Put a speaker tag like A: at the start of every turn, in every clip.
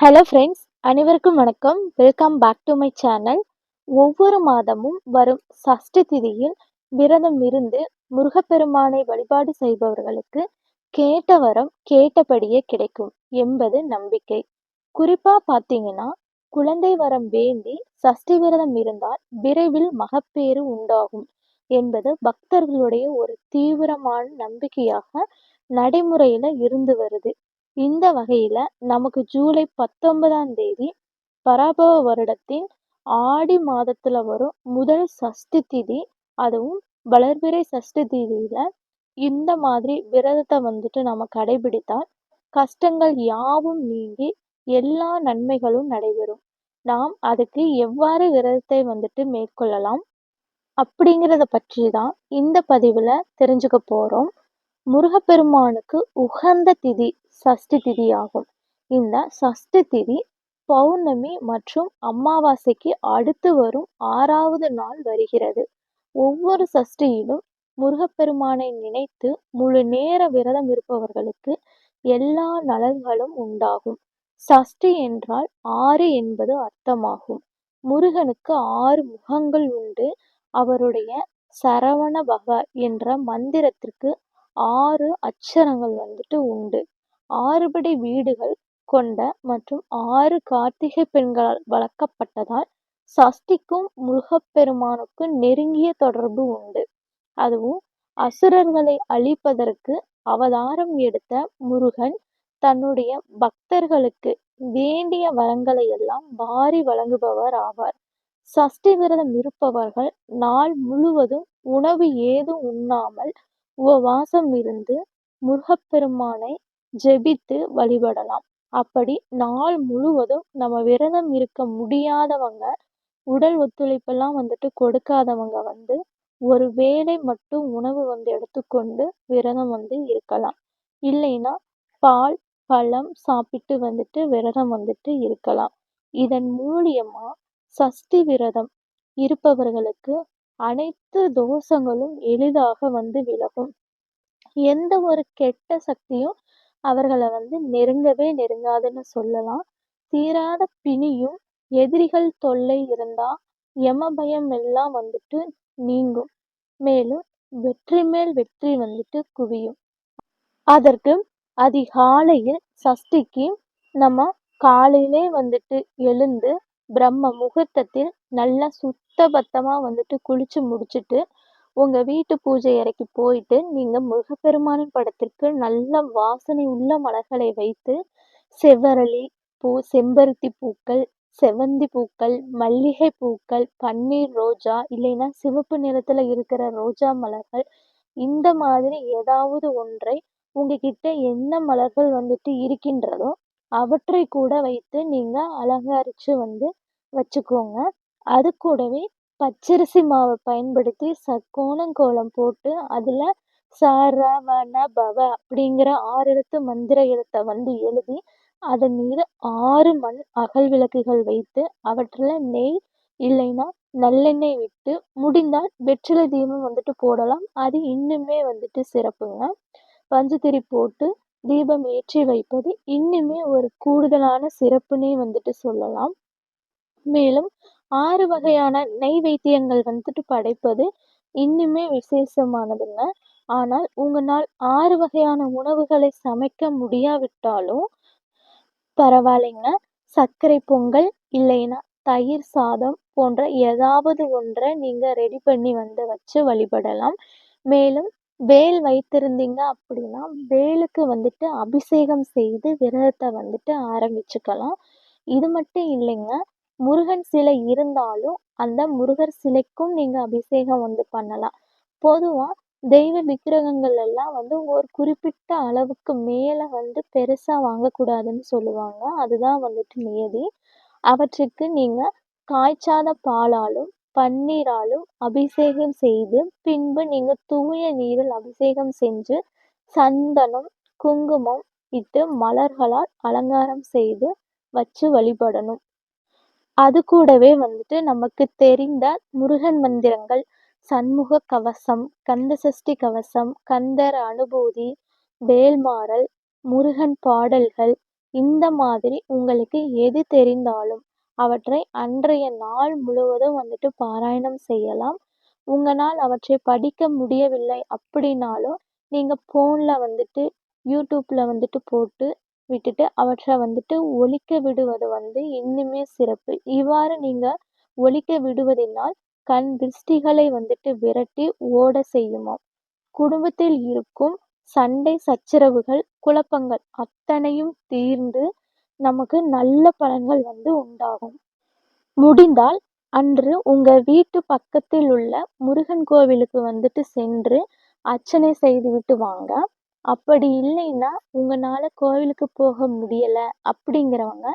A: Hello friends, அனைவருக்கும் வணக்கம். Welcome back to my channel. ஒவ்வொரு மாதமும் வரும் சஷ்டி திதியில் விரதம் இருந்து முருகப்பெருமானை வழிபாடு செய்பவர்களுக்கு கேட்ட வரம் கேட்டபடியே கிடைக்கும் என்பது நம்பிக்கை. குறிப்பா பார்த்தீங்கன்னா, குழந்தை வரம் வேண்டி சஷ்டி விரதம் இருந்தால் விரைவில் மகப்பேறு உண்டாகும் என்பது பக்தர்களுடைய ஒரு தீவிரமான நம்பிக்கையாக நடைமுறையில இருந்து வருது. இந்த வகையில நமக்கு ஜூலை 19ஆம் தேதி பராபவ வருடத்தின் ஆடி மாதத்துல வரும் முதல் சஷ்டி திதி. அதுவும் வளர்பிறை சஷ்டி திதியில இந்த மாதிரி விரதத்தை வந்துட்டு நம்ம கடைபிடித்தால் கஷ்டங்கள் யாவும் நீங்கி எல்லா நன்மைகளும் நடைபெறும். நாம் அதுக்கு எவ்வாறு விரதத்தை வந்துட்டு மேற்கொள்ளலாம் அப்படிங்கிறத பற்றி தான் இந்த பதிவுல தெரிஞ்சுக்க போறோம். முருகப்பெருமானுக்கு உகந்த திதி சஷ்டி திதியாகும். இந்த சஷ்டி திதி பௌர்ணமி மற்றும் அமாவாசைக்கு அடுத்து வரும் 6வது நாள் வருகிறது. ஒவ்வொரு சஷ்டியிலும் முருகப்பெருமானை நினைத்து முழு நேர விரதம் இருப்பவர்களுக்கு எல்லா நலன்களும் உண்டாகும். சஷ்டி என்றால் 6 என்பது அர்த்தமாகும். முருகனுக்கு 6 முகங்கள் உண்டு. அவருடைய சரவண பவ என்ற மந்திரத்திற்கு 6 அட்சரங்கள் வந்துட்டு உண்டு. 6 படை வீடுகள் கொண்ட மற்றும் 6 கார்த்திகை பெண்களால் வளர்க்கப்பட்டதால் சஷ்டிக்கும் முருகப்பெருமானுக்கும் நெருங்கிய தொடர்பு உண்டு. அதுவும் அசுரர்களை அழிப்பதற்கு அவதாரம் எடுத்த முருகன் தன்னுடைய பக்தர்களுக்கு வேண்டிய வரங்களை எல்லாம் வாரி வழங்குபவர் ஆவார். சஷ்டி விரதம் இருப்பவர்கள் நாள் முழுவதும் உணவு ஏதும் உண்ணாமல் உபவாசம் இருந்து முருகப்பெருமானை ஜெபித்து வழிபடலாம். அப்படி நாள் முழுவதும் நம்ம விரதம் இருக்க முடியாதவங்க, உடல் ஒத்துழைப்பெல்லாம் வந்துட்டு கொடுக்காதவங்க வந்து ஒரு வேளை மட்டும் உணவு வந்து எடுத்துக்கொண்டு விரதம் வந்து இருக்கலாம். இல்லைன்னா பால் பழம் சாப்பிட்டு வந்துட்டு விரதம் வந்துட்டு இருக்கலாம். இதன் மூலியமா சஷ்டி விரதம் இருப்பவர்களுக்கு அனைத்து தோஷங்களும் எளிதாக வந்து விலகும். எந்த ஒரு கெட்ட சக்தியும் அவர்களை வந்து நெருங்கவே நெருங்காதுன்னு சொல்லலாம். தீராத பிணியும் எதிரிகள் தொல்லை இருந்தா யம பயம் எல்லாம் வந்துட்டு நீங்கும். மேலும் வெற்றி மேல் வெற்றி வந்துட்டு குவியும். அதற்கு அதிகாலையில் சஷ்டிக்கு நம்ம காலையிலே வந்துட்டு எழுந்து பிரம்ம முகூர்த்தத்தில் நல்லா சுத்த பத்தமா வந்துட்டு குளிச்சு முடிச்சுட்டு உங்க வீட்டு பூஜை அறைக்கு போயிட்டு நீங்க முருகப்பெருமானின் படத்திற்கு நல்ல வாசனை உள்ள மலர்களை வைத்து செவ்வரளி பூ, செம்பருத்தி பூக்கள், செவந்தி பூக்கள், மல்லிகை பூக்கள், பன்னீர் ரோஜா, இல்லைன்னா சிவப்பு நிறத்துல இருக்கிற ரோஜா மலர்கள், இந்த மாதிரி ஏதாவது ஒன்றை உங்ககிட்ட என்ன மலர்கள் வந்துட்டு இருக்கின்றதோ அவற்றை கூட வைத்து நீங்க அலங்கரிச்சு வந்து வச்சுக்கோங்க. அது கூடவே பச்சரிசி மாவை பயன்படுத்தி கோலம் போட்டு அதுல சரவண பவ அப்படிங்கிற 6 எழுத்து மந்திர எழுத்தை வந்து எழுதி அதன் மீது 6 மண் அகல் விளக்குகள் வைத்து அவற்றில் நெய் இல்லைன்னா நல்லெண்ணெய் விட்டு முடிந்தால் வெற்றிலை தீபம் வந்துட்டு போடலாம். அது இன்னுமே வந்துட்டு சிறப்புங்க. பஞ்சுத்திரி போட்டு தீபம் ஏற்றி வைப்பது இன்னுமே ஒரு கூடுதலான சிறப்புனே வந்துட்டு சொல்லலாம். மேலும் 6 வகையான நெய்வேத்தியங்கள் வந்துட்டு படைப்பது இன்னுமே விசேஷமானதுங்க. ஆனால் உங்களால் 6 வகையான உணவுகளை சமைக்க முடியாவிட்டாலும் பரவாயில்லைங்க. சர்க்கரை பொங்கல் இல்லைன்னா தயிர் சாதம் போன்ற ஏதாவது ஒன்றை நீங்க ரெடி பண்ணி வந்து வச்சு வழிபடலாம். மேலும் வேல் வைத்திருந்தீங்க அப்படின்னா வேலுக்கு வந்துட்டு அபிஷேகம் செய்து விரதத்தை வந்துட்டு ஆரம்பிச்சுக்கலாம். இது மட்டும் இல்லைங்க, முருகன் சிலை இருந்தாலும் அந்த முருகர் சிலைக்கும் நீங்க அபிஷேகம் வந்து பண்ணலாம். பொதுவா தெய்வ விக்கிரகங்கள் எல்லாம் வந்து ஒரு குறிப்பிட்ட அளவுக்கு மேல வந்து பெருசா வாங்கக்கூடாதுன்னு சொல்லுவாங்க. அதுதான் வந்துட்டு நியதி. அவற்றுக்கு நீங்க காய்ச்சாத பாலாலும் பன்னீராலும் அபிஷேகம் செய்து பின்பு நீங்க தூய நீரில் அபிஷேகம் செஞ்சு சந்தனம் குங்குமம் இட்டு மலர்களால் அலங்காரம் செய்து வச்சு வழிபடணும். அது கூடவே வந்துட்டு நமக்கு தெரிந்த முருகன் மந்திரங்கள் சண்முக கவசம், கந்தசஷ்டி கவசம், கந்தர் அனுபூதி, வேல்மாறல், முருகன் பாடல்கள், இந்த மாதிரி உங்களுக்கு எது தெரிந்தாலும் அவற்றை அன்றைய நாள் முழுவதும் வந்துட்டு பாராயணம் செய்யலாம். உங்கனால் அவற்றை படிக்க முடியவில்லை அப்படின்னாலும், நீங்க ஃபோன்ல வந்துட்டு யூடியூப்ல வந்துட்டு போட்டு விட்டுட்டு, அவற்ற வந்துட்டு ஒலிக்க விடுவது வந்து இன்னுமே சிறப்பு. இவ்வாறு நீங்க ஒலிக்க விடுவதினால், கண் திருஷ்டிகளை வந்துட்டு விரட்டி ஓட செய்யுமாம். குடும்பத்தில் இருக்கும் சண்டை சச்சரவுகள், குழப்பங்கள் அத்தனையும் தீர்ந்து, நமக்கு நல்ல பலன்கள் வந்து உண்டாகும். முடிந்தால் அன்று உங்க வீட்டு பக்கத்தில் உள்ள முருகன் கோவிலுக்கு வந்துட்டு சென்று அர்ச்சனை செய்துவிட்டு வாங்க. அப்படி இல்லைன்னா, உங்கனால கோவிலுக்கு போக முடியல அப்படிங்கிறவங்க,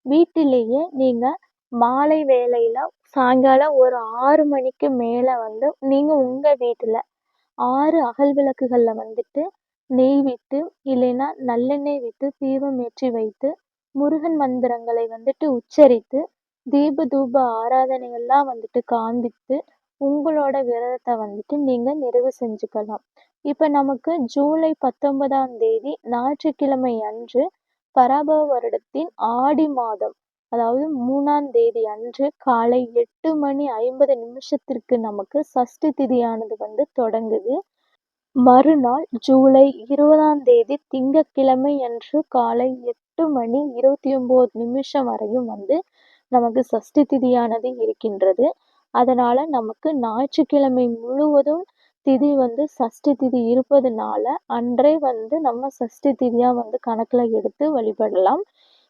A: வீட்டிலேயே நீங்க மாலை வேளையில சாயங்காலம் ஒரு 6 மணிக்கு மேல வந்து நீங்க உங்க வீட்டுல 6 அகல் விளக்குகள்ல வந்துட்டு நெய் விட்டு, இல்லைன்னா நல்லெண்ணெய் விட்டு தீபம் ஏற்றி வைத்து, முருகன் மந்திரங்களை வந்துட்டு உச்சரித்து, தீப தூப ஆராதனையெல்லாம் வந்துட்டு காண்பித்து, உங்களோட விரதத்த வந்துட்டு நீங்க நிறைவு செஞ்சுக்கலாம். இப்ப நமக்கு ஜூலை 19ஆம் தேதி ஞாயிற்றுக்கிழமை அன்று பராபவ வருடத்தின் ஆடி மாதம், அதாவது 3ஆம் தேதி அன்று காலை 8:50 நமக்கு சஷ்டி திதியானது வந்து தொடங்குது. மறுநாள் ஜூலை 20ஆம் தேதி திங்கட்கிழமை அன்று காலை 8:29 வரையும் வந்து நமக்கு சஷ்டி திதியானது இருக்கின்றது. அதனால நமக்கு ஞாயிற்றுக்கிழமை முழுவதும் திதி வந்து சஷ்டி திதி இருப்பதுனால, அன்றே வந்து நம்ம சஷ்டி திதியா வந்து கணக்குல எடுத்து வழிபடலாம்.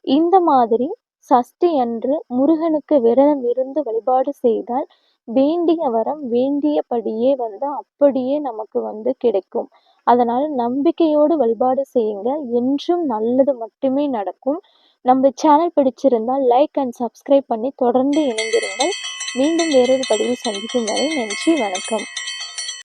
A: இந்த மாதிரி சஷ்டி அன்று முருகனுக்கு விரதம் இருந்து வழிபாடு செய்தால், வேண்டிய வரம் வேண்டியபடியே வந்து அப்படியே நமக்கு வந்து கிடைக்கும். அதனால நம்பிக்கையோடு வழிபாடு செய்யுங்க. என்றும் நல்லது மட்டுமே நடக்கும். நம்ம சேனல் பிடிச்சிருந்தால் லைக் அண்ட் சப்ஸ்கிரைப் பண்ணி தொடர்ந்து இணைந்திருங்கள். மீண்டும் வேறொரு பதிவில் சந்திக்கும் வரை நன்றி, வணக்கம்.